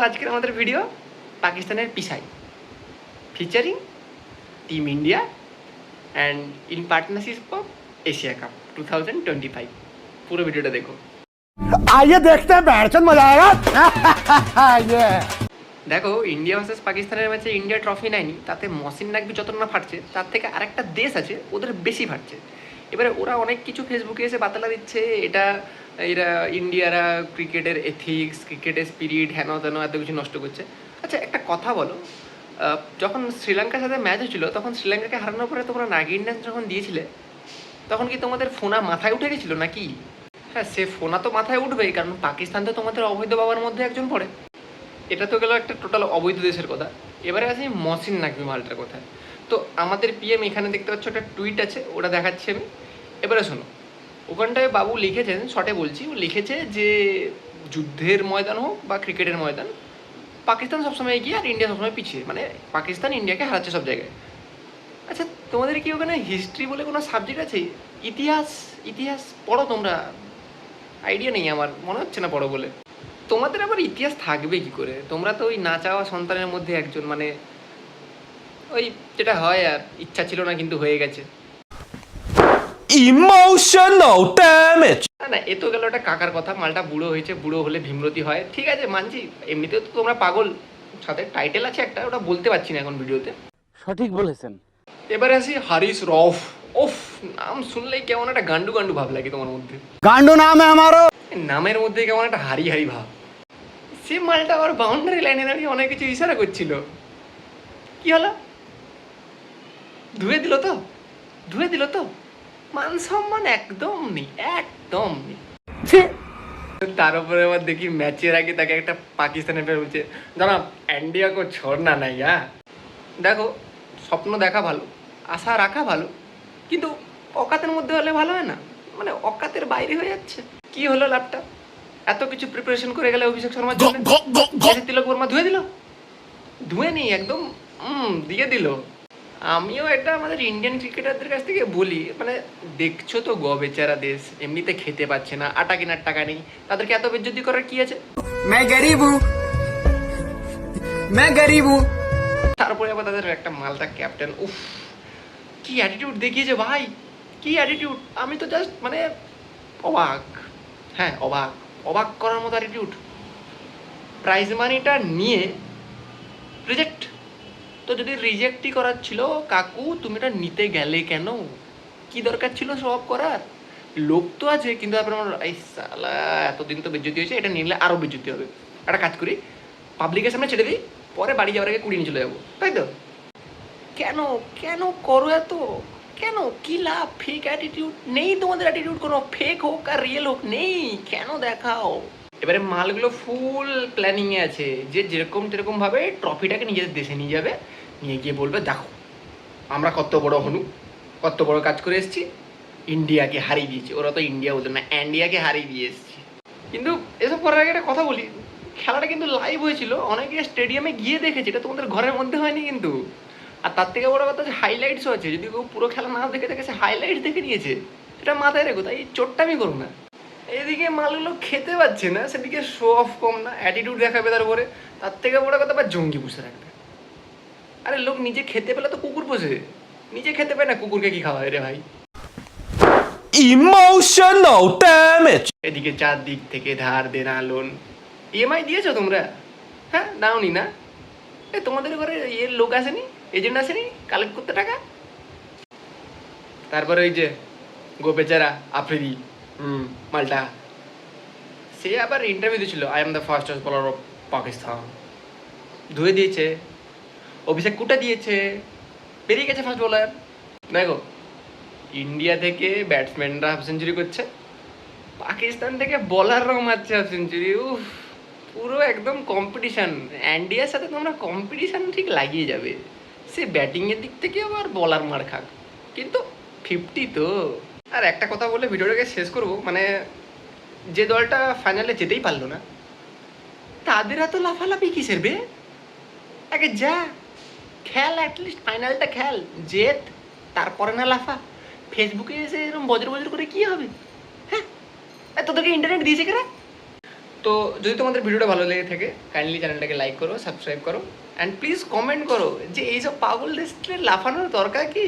আজকের আমাদের ভিডিও পাকিস্তানের পিসাই featuring team India and in partnership of Asia cup 2025। পুরো ভিডিওটা দেখো। आइए देखते हैं बैठचंद मजा आएगा। দেখো, ইন্ডিয়া ভার্সেস পাকিস্তানের ম্যাচে ইন্ডিয়া ট্রফি নেয়নি, তাতে মহসিন নাকভি যত না ফাটছে তার থেকে আরেকটা দেশ আছে ওদের বেশি ফাটছে। এবারে ওরা অনেক কিছু ফেসবুকে এসে বাতালা দিচ্ছে, এরা ইন্ডিয়ারা ক্রিকেটের এথিক্স, ক্রিকেটের স্পিরিট, হেন তেন এত কিছু নষ্ট করছে। আচ্ছা, একটা কথা বলো, যখন শ্রীলঙ্কার সাথে ম্যাচ হচ্ছিলো তখন শ্রীলঙ্কাকে হারানোর পরে তোমরা নাগিন ডান্স যখন দিয়েছিলে তখন কি তোমাদের ফোনা মাথায় উঠে গেছিলো নাকি? হ্যাঁ, সে ফোনা তো মাথায় উঠবেই, কারণ পাকিস্তান তো তোমাদের অবৈধ বাবার মধ্যে একজন পড়ে। এটা তো গেল একটা টোটাল অবৈধ দেশের কথা। এবারে আসি মহসিন নাকভি মালটার কথায়। তো আমাদের পিএম এখানে দেখতে পাচ্ছ একটা টুইট আছে, ওটা দেখাচ্ছি আমি। এবারে শোনো, ওখানটায় বাবু লিখেছেন, শর্টে বলছি, ও লিখেছে যে যুদ্ধের ময়দান হোক বা ক্রিকেটের ময়দান, পাকিস্তান সবসময় এগিয়ে আর ইন্ডিয়া সবসময় পিছিয়ে, মানে পাকিস্তান ইন্ডিয়াকে হারাচ্ছে সব জায়গায়। আচ্ছা, তোমাদের কি ওখানে হিস্ট্রি বলে কোনো সাবজেক্ট আছে? ইতিহাস পড়ো তোমরা? আইডিয়া নেই, আমার মনে হচ্ছে না পড়ো বলে। তোমাদের আবার ইতিহাস থাকবে কি করে? তোমরা তো ওই না চাওয়া সন্তানের মধ্যে একজন, মানে ওই যেটা হয়, আর ইচ্ছা ছিল না কিন্তু হয়ে গেছে। Emotional damage. না, এ তো গেল একটা কাকার কথা, মালটা বুড়ো হয়েছে, বুড়ো হলে ভীমরতি হয়, ঠিক আছে মানছি। এমনিতেও তো তোমরা পাগল, সাথে টাইটেল আছে একটা, ওটা বলতে পারছি না এখন ভিডিওতে। সঠিক বলেছেন। এবারে আসি হারিস রফ। ওফ, নাম শুনলেই কেমন একটা গান্ডু গান্ডু ভাব লাগে তোমার মধ্যে। गांडू नाम है हमारा। নামের মধ্যে কেমন একটা হারি হারি ভাব। সে মালটা আবার বাউন্ডারি লাইনে দাঁড়িয়ে অনেক কিছু ইশারা করছিল। কি হলো? ধুয়ে দিল তো মান সম্মান একদম নেই, একদম নেই। তার উপরে আবার দেখি ম্যাচের আগে তাকে একটা পাকিস্তানের প্লেয়ার বলছে, জানাব ইন্ডিয়া কো ছোড়না নাই। হ্যাঁ দেখো, স্বপ্ন দেখা ভালো, আশা রাখা ভালো, কিন্তু অকাতের মধ্যে হলে ভালো হয় না, মানে অকাতের বাইরে হয়ে যাচ্ছে। কি হলো লাভটা? এত কিছু প্রিপারেশন করে গেলে অভিষেক শর্মার জন্য, তিলক বর্মা ধুয়ে নি একদম দিয়ে দিল। আমিও এটা আমাদের ইন্ডিয়ান ক্রিকেটারদের কাছ থেকে বলি, মানে দেখছো তো বেচারা দেশ এমনিতে খেতে পাচ্ছে না, আটা কেনার টাকা নেই, তাদেরকে এত বেজ্জতি করার কি আছে? তারপরে আবার তাদের একটা মালটা ক্যাপ্টেন, উফ কি অ্যাটিটিউড দেখিয়েছে ভাই, কি অ্যাটিটিউড! আমি তো জাস্ট মানে অবাক। হ্যাঁ, অবাক করার মতো অ্যাটিটিউড। প্রাইজ মানিটা নিয়ে রিজেক্ট। তো যদি রিজেক্টই করার ছিল, কাকু তুমি এটা নিতে গেলে কেন? কি দরকার ছিল সব করার? লোক তো আছে, কিন্তু তারপরে আমার এই সালা এতদিন তো বেজ্জতি হয়েছে, এটা নিলে আরও বেজ্জতি হবে। একটা কাজ করি, পাবলিকের সামনে ছেড়ে দিই, পরে বাড়ি যাওয়ার আগে কুড়িয়ে নিয়ে চলে যাবো, তাই তো? কেন করো এত? কেন? কি লাভ? ফেক অ্যাটিটিউড নেই তোমাদের? অ্যাটিটিউড কোনো ফেক হোক আর রিয়েল হোক নেই, কেন দেখাও? এবারে মালগুলো ফুল প্ল্যানিংয়ে আছে, যে যেরকম ভাবে ট্রফিটাকে নিজেদের দেশে নিয়ে যাবে, নিয়ে গিয়ে বলবে দেখো আমরা কত বড় হনু, কত বড় কাজ করে এসেছি, ইন্ডিয়াকে হারিয়ে দিয়েছি। ওরা তো ইন্ডিয়া বলতো না, ইন্ডিয়াকে হারিয়ে দিয়ে এসেছি। কিন্তু এসব করার আগে একটা কথা বলি, খেলাটা কিন্তু লাইভ হয়েছিল, অনেকে স্টেডিয়ামে গিয়ে দেখেছে, এটা তোমাদের ঘরের মধ্যে হয়নি কিন্তু। আর তার থেকে বড় কথা হচ্ছে হাইলাইটসও আছে, যদি কেউ পুরো খেলা না দেখে থাকে, সে হাইলাইটস দেখে নিয়েছে, সেটা মাথায় রেখো। তাই চোটটামি করো না। এদিকে মালগুলো খেতে পাচ্ছে না, সেদিকে শো অফ কম না, অ্যাটিটিউড দেখাবে তার উপরে। তার থেকে বড় কথা আবার জঙ্গি পুষে রাখবে। আরে লোক নিজে খেতে পেলে তো কুকুর পোষে, নিজে খেতে পায় না, কুকুরকে কি খাওয়ায় রে ভাই? Emotional damage. এদিকে চারদিক থেকে ধার দেনা লোন, ইএমআই দিয়েছো তোমরা? হ্যাঁ, নাওনি না? তোমাদের ঘরে লোক আসেনি, এজেন্ট আসেনি কালেক্ট করতে টাকা? তারপরে ওই যে বেচারা আফ্রিদি মালটা, সে আবার ইন্টারভিউ দিয়েছিল, I am the fastest bowler of Pakistan, ধুয়ে দিয়েছে, অভিষেক কুটা দিয়েছে, বেরিয়ে গেছে ফাস্ট বোলার। দেখো, ইন্ডিয়া থেকে ব্যাটসম্যানরা হাফ সেঞ্চুরি করছে, পাকিস্তান থেকে বলাররাও মারছে হাফ সেঞ্চুরি। উফ, পুরো একদম কম্পিটিশান। ইন্ডিয়ার সাথে তোমরা কম্পিটিশান ঠিক লাগিয়ে যাবে, সে ব্যাটিংয়ের দিক থেকে আবার বলার মার খাক, কিন্তু 50 তো। আর একটা কথা বলে ভিডিওটাকে শেষ করব, মানে যে দলটা ফাইনালে যেতেই পারলো না, তাদের এত লাফালাফি কিসের বে? আগে যা খেল, অ্যাটলিস্ট ফাইনালটা খেল, জেত, তারপরে না লাফা। ফেসবুকে এসে এরকম বজর করে কি হবে? হ্যাঁ, তোদেরকে ইন্টারনেট দিয়েছে কেনা? তো যদি তোমাদের ভিডিওটা ভালো লেগে থাকে কাইন্ডলি চ্যানেলটাকে লাইক করো, সাবস্ক্রাইব করো অ্যান্ড প্লিজ কমেন্ট করো যে এইসব পাগলদের লাফানোর দরকার কি।